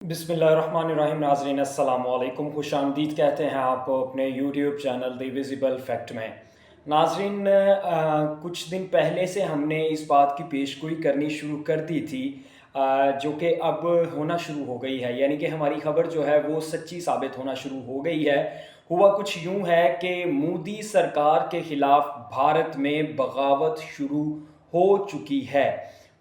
बिस्मिल्लाहिर्रहमानिर्रहीम। नाज़रीन अस्सलाम वालेकुम, खुश आमदीद कहते हैं आपको अपने YouTube channel the visible fact में। नाज़रीन, कुछ दिन पहले से हमने इस बात की पेशगोई करनी शुरू कर दी थी, जो कि अब होना शुरू हो गई है, यानी कि हमारी खबर जो है वो सच्ची साबित होना शुरू हो गई है। हुआ कुछ यूँ है कि मोदी सरकार के ख़िलाफ़ भारत में बगावत शुरू हो चुकी है।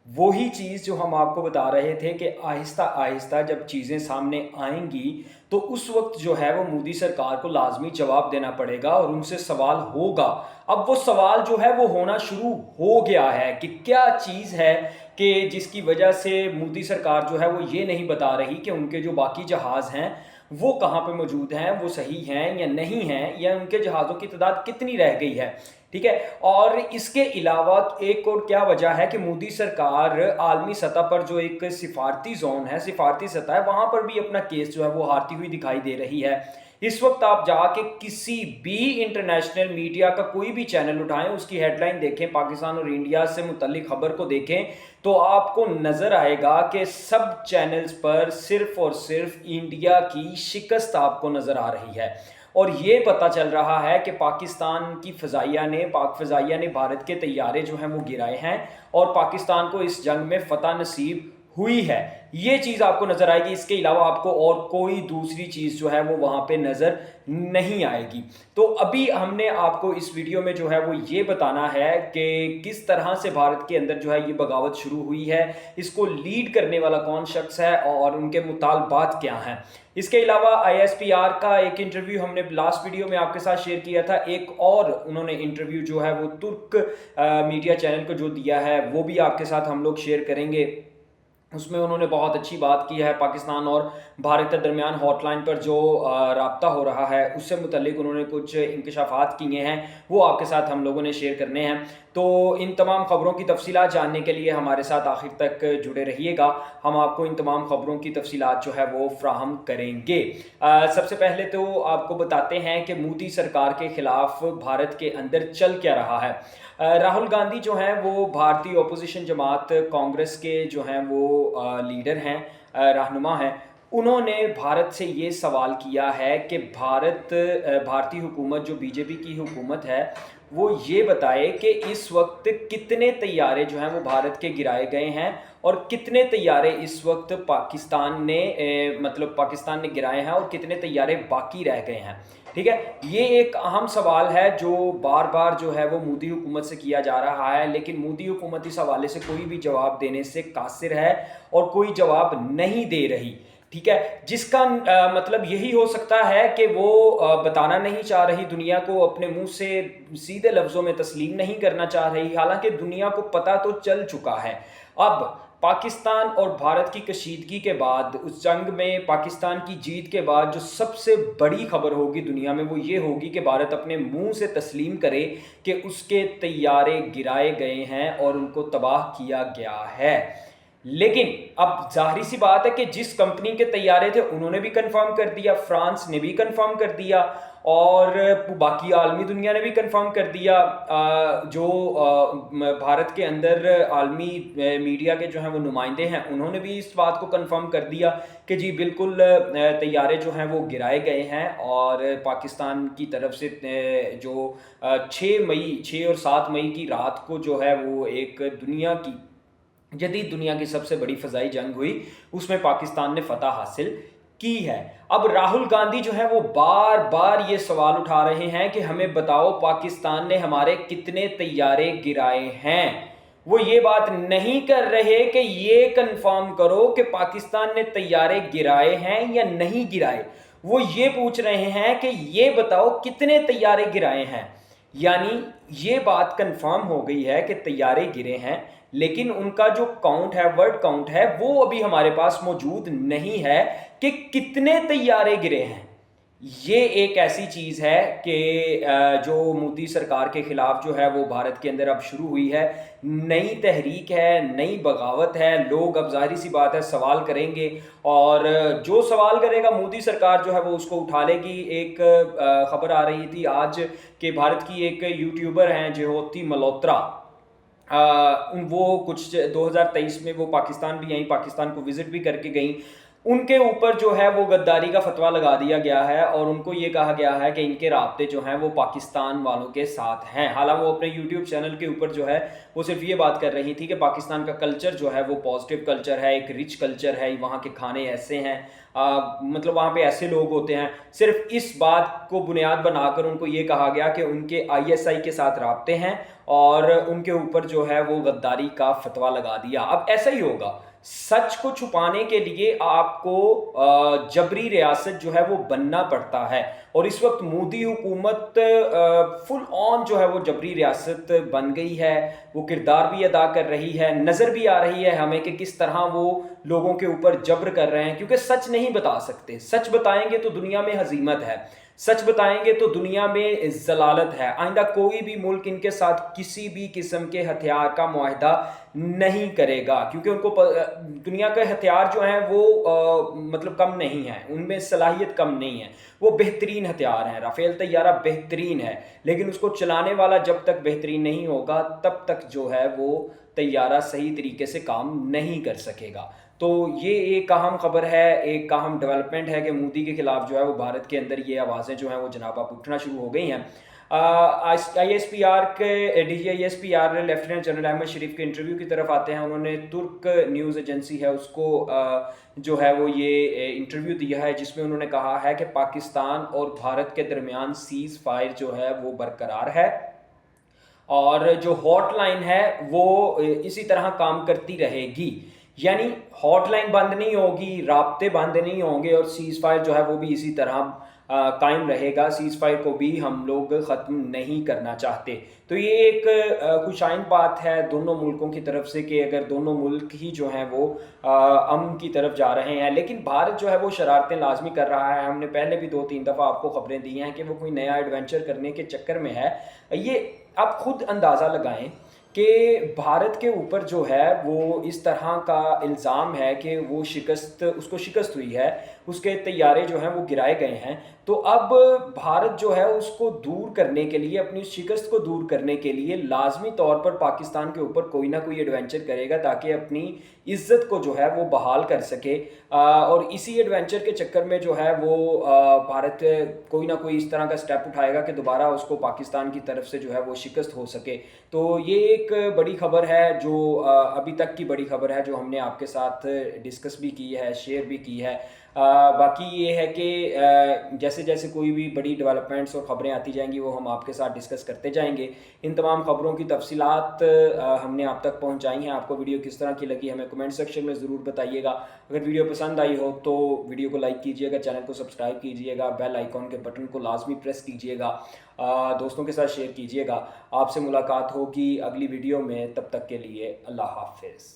वही चीज़ जो हम आपको बता रहे थे कि आहिस्ता आहिस्ता जब चीज़ें सामने आएंगी तो उस वक्त जो है वो मोदी सरकार को लाजमी जवाब देना पड़ेगा और उनसे सवाल होगा। अब वो सवाल जो है वो होना शुरू हो गया है कि क्या चीज़ है कि जिसकी वजह से मोदी सरकार जो है वो ये नहीं बता रही कि उनके जो बाकी जहाज़ हैं वो कहाँ पे मौजूद हैं, वो सही हैं या नहीं हैं, या उनके जहाज़ों की तादाद कितनी रह गई है। ठीक है। और इसके अलावा एक और क्या वजह है कि मोदी सरकार आलमी सतह पर जो एक सिफारती जोन है, सिफारती सतह है, वहाँ पर भी अपना केस जो है वो हारती हुई दिखाई दे रही है। इस वक्त आप जाके किसी भी इंटरनेशनल मीडिया का कोई भी चैनल उठाएं, उसकी हेडलाइन देखें, पाकिस्तान और इंडिया से मुतल्लिक खबर को देखें, तो आपको नज़र आएगा कि सब चैनल्स पर सिर्फ और सिर्फ इंडिया की शिकस्त आपको नज़र आ रही है। और ये पता चल रहा है कि पाकिस्तान की पाक फ़ज़ाइया ने भारत के तैयारे जो हैं वो गिराए हैं और पाकिस्तान को इस जंग में फ़तह नसीब हुई है। ये चीज़ आपको नज़र आएगी, इसके अलावा आपको और कोई दूसरी चीज़ जो है वो वहाँ पे नज़र नहीं आएगी। तो अभी हमने आपको इस वीडियो में जो है वो ये बताना है कि किस तरह से भारत के अंदर जो है ये बगावत शुरू हुई है, इसको लीड करने वाला कौन शख्स है और उनके मुतालबात क्या हैं। इसके अलावा ISPR का एक इंटरव्यू हमने लास्ट वीडियो में आपके साथ शेयर किया था, एक और उन्होंने इंटरव्यू जो है वो तुर्क मीडिया चैनल को जो दिया है वो भी आपके साथ हम लोग शेयर करेंगे। उसमें उन्होंने बहुत अच्छी बात की है, पाकिस्तान और भारत के दरमियान हॉटलाइन पर जो राब्ता हो रहा है उससे मुतल्लिक उन्होंने कुछ इंकशाफात किए हैं, वो आपके साथ हम लोगों ने शेयर करने हैं। तो इन तमाम ख़बरों की तफसीलात जानने के लिए हमारे साथ आखिर तक जुड़े रहिएगा, हम आपको इन तमाम ख़बरों की तफसीलात जो है वो फ्राहम करेंगे। सबसे पहले तो आपको बताते हैं कि मोदी सरकार के ख़िलाफ़ भारत के अंदर चल क्या रहा है। राहुल गांधी जो हैं वो भारतीय अपोजिशन जमात कांग्रेस के जो हैं वो लीडर हैं, रहनुमा हैं। उन्होंने भारत से ये सवाल किया है कि भारतीय हुकूमत जो बीजेपी की हुकूमत है वो ये बताए कि इस वक्त कितने तैयारे जो हैं वो भारत के गिराए गए हैं और कितने तैयारे इस वक्त पाकिस्तान ने गिराए हैं और कितने तैयारे बाकी रह गए हैं। ठीक है, ये एक अहम सवाल है जो बार बार जो है वो मोदी हुकूमत से किया जा रहा है, लेकिन मोदी हुकूमत इस हवाले से कोई भी जवाब देने से कासिर है और कोई जवाब नहीं दे रही। ठीक है, जिसका मतलब यही हो सकता है कि वो बताना नहीं चाह रही दुनिया को, अपने मुंह से सीधे लफ्ज़ों में तस्लीम नहीं करना चाह रही, हालांकि दुनिया को पता तो चल चुका है। अब पाकिस्तान और भारत की कशीदगी के बाद, उस जंग में पाकिस्तान की जीत के बाद जो सबसे बड़ी खबर होगी दुनिया में वो ये होगी कि भारत अपने मुंह से तस्लीम करे कि उसके तैयारे गिराए गए हैं और उनको तबाह किया गया है। लेकिन अब जाहिर सी बात है कि जिस कंपनी के तैयारे थे उन्होंने भी कंफर्म कर दिया, फ्रांस ने भी कंफर्म कर दिया और बाकी आलमी दुनिया ने भी कंफर्म कर दिया। जो भारत के अंदर आलमी मीडिया के जो हैं वो नुमाइंदे हैं उन्होंने भी इस बात को कंफर्म कर दिया कि जी बिल्कुल तैयारे जो हैं वो गिराए गए हैं और पाकिस्तान की तरफ से जो 6 और 7 मई की रात को जो है वो एक जदीद दुनिया की सबसे बड़ी फ़ज़ाई जंग हुई, उसमें पाकिस्तान ने फ़तह हासिल की है। अब राहुल गांधी जो है वो बार बार ये सवाल उठा रहे हैं कि हमें बताओ पाकिस्तान ने हमारे कितने तैयारे गिराए हैं। वो ये बात नहीं कर रहे कि ये कंफर्म करो कि पाकिस्तान ने तैयारे गिराए हैं या नहीं गिराए, वो ये पूछ रहे हैं कि ये बताओ कितने तैयारे गिराए हैं। यानी ये बात कंफर्म हो गई है कि तैयारे गिरे हैं, लेकिन उनका जो काउंट है, वर्ड काउंट है, वो अभी हमारे पास मौजूद नहीं है कि कितने तैयारे गिरे हैं। ये एक ऐसी चीज़ है कि जो मोदी सरकार के ख़िलाफ़ जो है वो भारत के अंदर अब शुरू हुई है, नई तहरीक है, नई बगावत है। लोग अब ज़ाहिर सी बात है सवाल करेंगे और जो सवाल करेगा मोदी सरकार जो है वो उसको उठा लेगी। एक ख़बर आ रही थी आज कि भारत की एक यूट्यूबर हैं ज्योति मल्होत्रा, वो कुछ 2023 में वो पाकिस्तान भी आई, पाकिस्तान को विज़िट भी करके गई। उनके ऊपर जो है वो गद्दारी का फतवा लगा दिया गया है और उनको ये कहा गया है कि इनके राब्ते जो हैं वो पाकिस्तान वालों के साथ हैं। हालांकि वो अपने यूट्यूब चैनल के ऊपर जो है वो सिर्फ ये बात कर रही थी कि पाकिस्तान का कल्चर जो है वो पॉजिटिव कल्चर है, एक रिच कल्चर है, वहाँ के खाने ऐसे हैं, मतलब वहाँ पे ऐसे लोग होते हैं। सिर्फ इस बात को बुनियाद बनाकर उनको ये कहा गया कि उनके ISI के साथ राब्ते हैं और उनके ऊपर जो है वो गद्दारी का फतवा लगा दिया। अब ऐसा ही होगा, सच को छुपाने के लिए आपको जबरी रियासत जो है वो बनना पड़ता है और इस वक्त मोदी हुकूमत फुल ऑन जो है वो जबरी रियासत बन गई है। वो किरदार भी अदा कर रही है, नज़र भी आ रही है हमें कि किस तरह वो लोगों के ऊपर जबर कर रहे हैं, क्योंकि सच नहीं बता सकते। सच बताएंगे तो दुनिया में हजीमत है, सच बताएंगे तो दुनिया में जलालत है। आइंदा कोई भी मुल्क इनके साथ किसी भी किस्म के हथियार का मुआहदा नहीं करेगा, क्योंकि उनको दुनिया के हथियार जो हैं वो मतलब कम नहीं है, उनमें सलाहियत कम नहीं है। वो बेहतरीन हथियार हैं, राफेल तैयारा बेहतरीन है, लेकिन उसको चलाने वाला जब तक बेहतरीन नहीं होगा तब तक जो है वो तैयारा सही तरीके से काम नहीं कर सकेगा। तो ये एक अहम खबर है, एक अहम डेवलपमेंट है कि मोदी के खिलाफ जो है वो भारत के अंदर ये आवाज़ें जो हैं वो जनाब आप उठना शुरू हो गई हैं। ISPR के DGISPR लेफ्टिनेंट जनरल अहमद शरीफ के इंटरव्यू की तरफ आते हैं। उन्होंने तुर्क न्यूज़ एजेंसी है उसको जो है वो ये इंटरव्यू दिया है, जिसमें उन्होंने कहा है कि पाकिस्तान और भारत के दरमियान सीज़ फायर जो है वो बरकरार है और जो हॉटलाइन है वो इसी तरह काम करती रहेगी। यानी हॉटलाइन बंद नहीं होगी, राब्ते बंद नहीं होंगे और सीज़ फायर जो है वो भी इसी तरह कायम रहेगा। सीज़ फायर को भी हम लोग ख़त्म नहीं करना चाहते। तो ये एक खुशाइन बात है दोनों मुल्कों की तरफ से कि अगर दोनों मुल्क ही जो हैं वो अमन की तरफ जा रहे हैं, लेकिन भारत जो है वो शरारतें लाजमी कर रहा है। हमने पहले भी 2-3 दफ़ा आपको खबरें दी हैं कि वो कोई नया एडवेंचर करने के चक्कर में है। ये आप खुद अंदाज़ा लगाएं कि भारत के ऊपर जो है वो इस तरह का इल्ज़ाम है कि वो उसको शिकस्त हुई है, उसके तैयारे जो हैं वो गिराए गए हैं। तो अब भारत जो है उसको दूर करने के लिए, अपनी शिकस्त को दूर करने के लिए लाजमी तौर पर पाकिस्तान के ऊपर कोई ना कोई एडवेंचर करेगा ताकि अपनी इज़्ज़त को जो है वो बहाल कर सके। और इसी एडवेंचर के चक्कर में जो है वो भारत कोई ना कोई इस तरह का स्टेप उठाएगा कि दोबारा उसको पाकिस्तान की तरफ से जो है वो शिकस्त हो सके। तो ये एक बड़ी खबर है जो अभी तक की बड़ी खबर है जो हमने आपके साथ डिस्कस भी की है, शेयर भी की है। बाकी ये है कि जैसे जैसे कोई भी बड़ी डेवलपमेंट्स और ख़बरें आती जाएंगी वो हम आपके साथ डिस्कस करते जाएंगे। इन तमाम ख़बरों की तफसीलात हमने आप तक पहुंचाई हैं। आपको वीडियो किस तरह की लगी हमें कमेंट सेक्शन में ज़रूर बताइएगा। अगर वीडियो पसंद आई हो तो वीडियो को लाइक कीजिएगा, चैनल को सब्सक्राइब कीजिएगा, बेल आइकॉन के बटन को लाजमी प्रेस कीजिएगा, दोस्तों के साथ शेयर कीजिएगा। आपसे मुलाकात होगी अगली वीडियो में, तब तक के लिए अल्लाह हाफ़िज़।